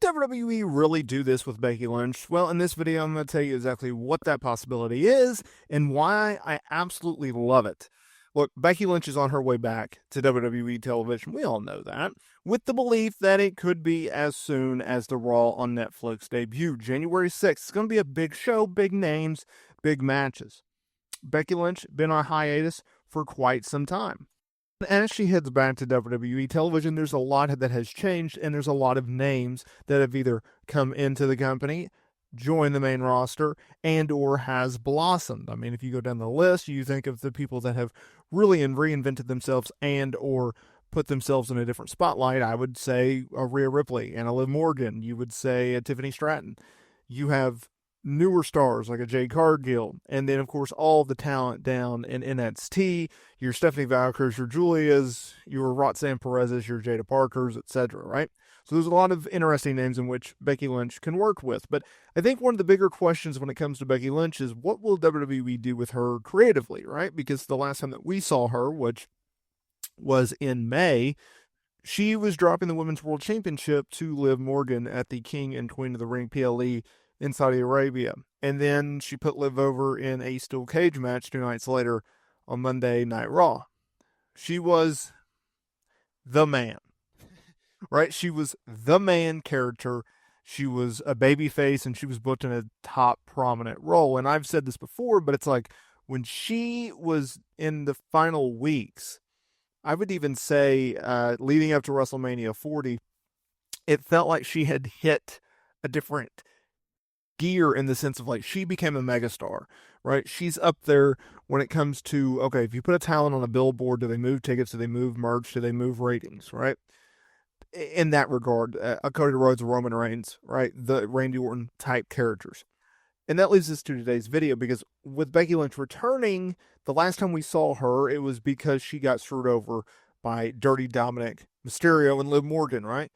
Would WWE really do this with Becky Lynch? Well, in this video, I'm going to tell you exactly what that possibility is and why I absolutely love it. Look, Becky Lynch is on her way back to WWE television. We all know that. With the belief that it could be as soon as the Raw on Netflix debut, January 6th. It's going to be a big show, big names, big matches. Becky Lynch been on hiatus for quite some time. As she heads back to WWE television, there's a lot that has changed, and there's a lot of names that have either come into the company, joined the main roster, and or has blossomed. I mean, if you go down the list, you think of the people that have really reinvented themselves and or put themselves in a different spotlight. I would say Rhea Ripley and Liv Morgan. You would say Tiffany Stratton. You have newer stars like a Jade Cargill, and then of course all the talent down in NXT, your Stephanie Valkyries, your Julias, your Roxanne Perez's, your Jada Parkers, etc. Right? So there's a lot of interesting names in which Becky Lynch can work with. But I think one of the bigger questions when it comes to Becky Lynch is what will WWE do with her creatively, right? Because the last time that we saw her, which was in May, she was dropping the Women's World Championship to Liv Morgan at the King and Queen of the Ring PLE in Saudi Arabia. And then she put Liv over in a steel cage match 2 nights later on Monday Night Raw. She was the man, right? She was the man character. She was a babyface, and she was booked in a top prominent role. And I've said this before, but it's like when she was in the final weeks, I would even say leading up to WrestleMania 40, it felt like she had hit a different gear in the sense of like she became a megastar, right? She's up there when it comes to, okay, if you put a talent on a billboard, do they move tickets? Do they move merch? Do they move ratings, right? In that regard, Cody Rhodes, Roman Reigns, right? The Randy Orton type characters. And that leads us to today's video because with Becky Lynch returning, the last time we saw her, it was because she got screwed over by Dirty Dominic Mysterio and Liv Morgan, right?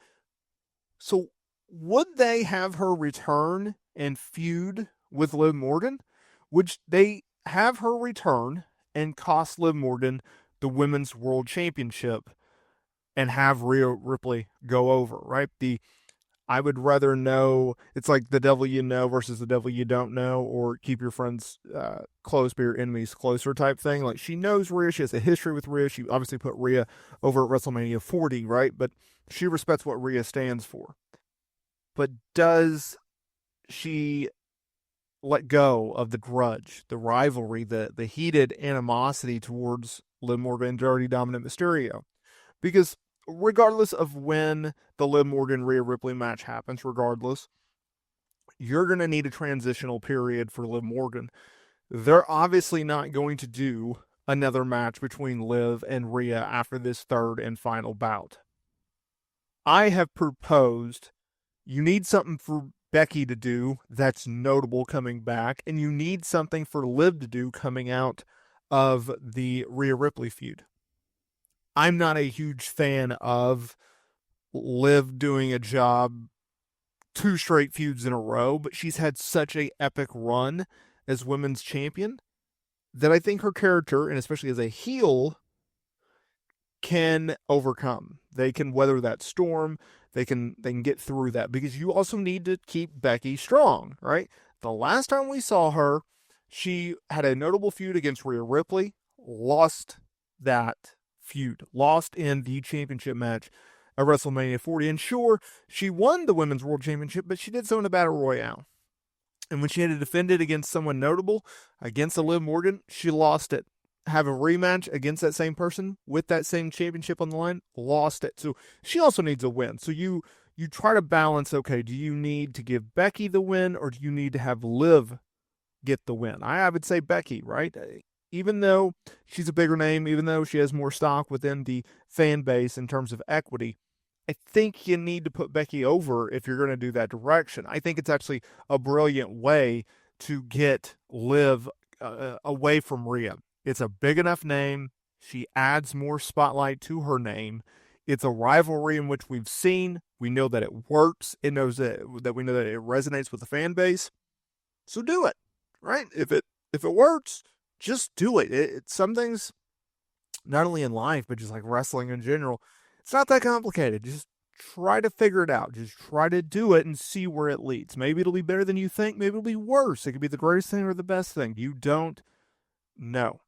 So would they have her return and feud with Liv Morgan? Would they have her return and cost Liv Morgan the Women's World Championship and have Rhea Ripley go over, right? I would rather know, it's like the devil you know versus the devil you don't know, or keep your friends close but your enemies closer type thing. Like she knows Rhea, she has a history with Rhea. She obviously put Rhea over at WrestleMania 40, right? But she respects what Rhea stands for. But does she let go of the grudge, the rivalry, the heated animosity towards Liv Morgan and Dirty Dominant Mysterio? Because regardless of when the Liv Morgan Rhea Ripley match happens, you're going to need a transitional period for Liv Morgan. They're obviously not going to do another match between Liv and Rhea after this third and final bout. I have proposed you need something for Becky to do that's notable coming back, and you need something for Liv to do coming out of the Rhea Ripley feud. I'm not a huge fan of Liv doing a job 2 straight feuds in a row, but she's had such an epic run as women's champion that I think her character, and especially as a heel, can overcome. They can weather that storm. They can get through that because you also need to keep Becky strong, right? The last time we saw her, she had a notable feud against Rhea Ripley, lost that feud, lost in the championship match at WrestleMania 40. And sure, she won the Women's World Championship, but she did so in a Battle Royale. And when she had to defend it against someone notable, against a Liv Morgan, she lost it. Have a rematch against that same person with that same championship on the line, lost it. So she also needs a win. So you try to balance, okay, do you need to give Becky the win or do you need to have Liv get the win? I would say Becky, right? Even though she's a bigger name, even though she has more stock within the fan base in terms of equity, I think you need to put Becky over if you're going to do that direction. I think it's actually a brilliant way to get Liv away from Rhea. It's a big enough name. She adds more spotlight to her name. It's a rivalry in which we've seen. We know that it works. It knows that we know that it resonates with the fan base. So do it, right? If it works, just do it. Some things, not only in life, but just like wrestling in general, it's not that complicated. Just try to figure it out. Just try to do it and see where it leads. Maybe it'll be better than you think. Maybe it'll be worse. It could be the greatest thing or the best thing. You don't know.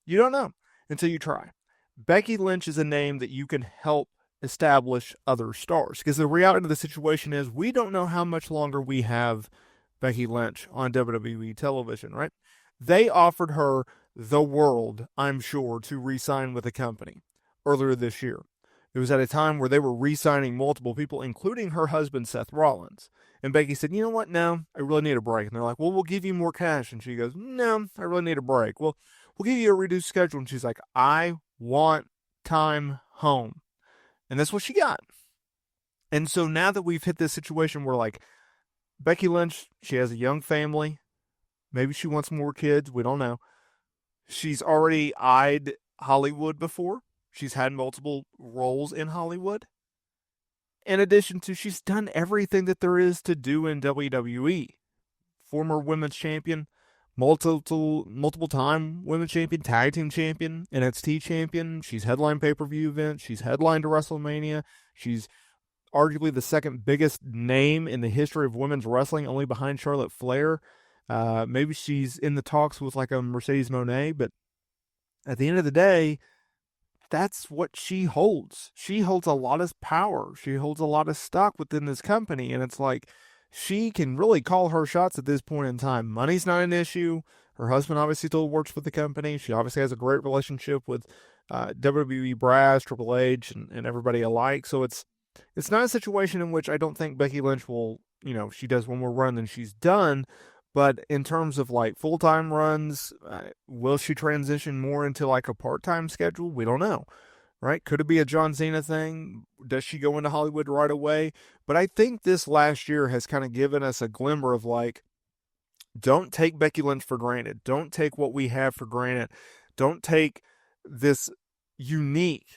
You don't know until you try. Becky Lynch is a name that you can help establish other stars, because the reality of the situation is we don't know how much longer we have Becky Lynch on WWE television, right? They offered her the world, I'm sure, to re-sign with the company earlier this year. It was at a time where they were re-signing multiple people, including her husband, Seth Rollins. And Becky said, you know what, no, I really need a break. And they're like, well, we'll give you more cash. And she goes, no, I really need a break. Well, we'll give you a reduced schedule. And she's like, I want time home. And that's what she got. And so now that we've hit this situation where, like, Becky Lynch, she has a young family. Maybe she wants more kids. We don't know. She's already eyed Hollywood before. She's had multiple roles in Hollywood. In addition to, she's done everything that there is to do in WWE. Former women's champion, multiple time women's champion, tag team champion, NXT champion. She's headlined pay-per-view events. She's headlined to WrestleMania. She's arguably the second biggest name in the history of women's wrestling, only behind Charlotte Flair. Maybe she's in the talks with like a Mercedes Moné, but at the end of the day, that's what she holds. She holds a lot of power. She holds a lot of stock within this company, and it's like she can really call her shots at this point in time. Money's not an issue. Her husband obviously still works with the company. She obviously has a great relationship with WWE brass, Triple H, and everybody alike. So it's not a situation in which I don't think Becky Lynch will, she does one more run and she's done. But in terms of like full-time runs, will she transition more into like a part-time schedule? We don't know, right? Could it be a John Cena thing? Does she go into Hollywood right away? But I think this last year has kind of given us a glimmer of like, don't take Becky Lynch for granted. Don't take what we have for granted. Don't take this unique,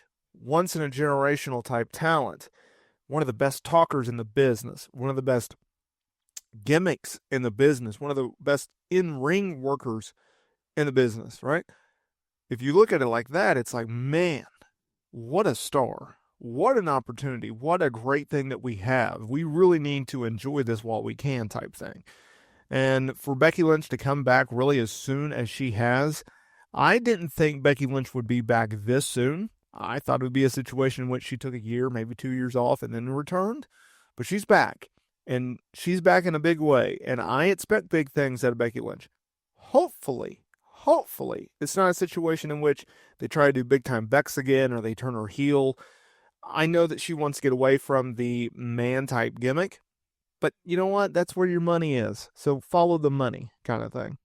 once-in-a-generational type talent, one of the best talkers in the business, one of the best gimmicks in the business, one of the best in-ring workers in the business, right? If you look at it like that, it's like, man, what a star. What an opportunity. What a great thing that we have. We really need to enjoy this while we can type thing. And for Becky Lynch to come back really as soon as she has, I didn't think Becky Lynch would be back this soon. I thought it would be a situation in which she took a year, maybe 2 years off and then returned. But she's back. And she's back in a big way. And I expect big things out of Becky Lynch. Hopefully, it's not a situation in which they try to do big time Bex again or they turn her heel. I know that she wants to get away from the man type gimmick. But you know what? That's where your money is. So follow the money kind of thing.